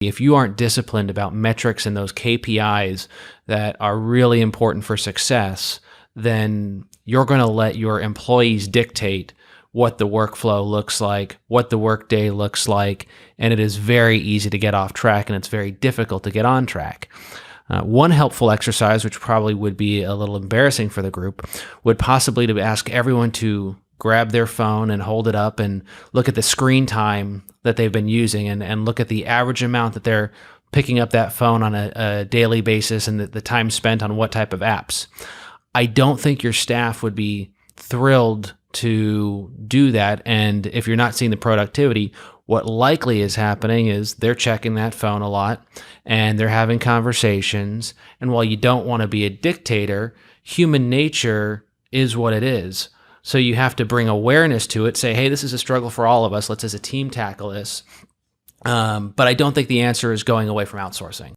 If you aren't disciplined about metrics and those KPIs that are really important for success, then you're going to let your employees dictate what the workflow looks like, what the workday looks like, and it is very easy to get off track, and it's very difficult to get on track. One helpful exercise, which probably would be a little embarrassing for the group, would possibly to ask everyone to grab their phone and hold it up and look at the screen time that they've been using, and look at the average amount that they're picking up that phone on a daily basis, and the time spent on what type of apps. I don't think your staff would be thrilled to do that. And if you're not seeing the productivity, what likely is happening is they're checking that phone a lot and they're having conversations. And while you don't want to be a dictator, human nature is what it is. So you have to bring awareness to it, say, hey, this is a struggle for all of us. Let's as a team tackle this. But I don't think the answer is going away from outsourcing.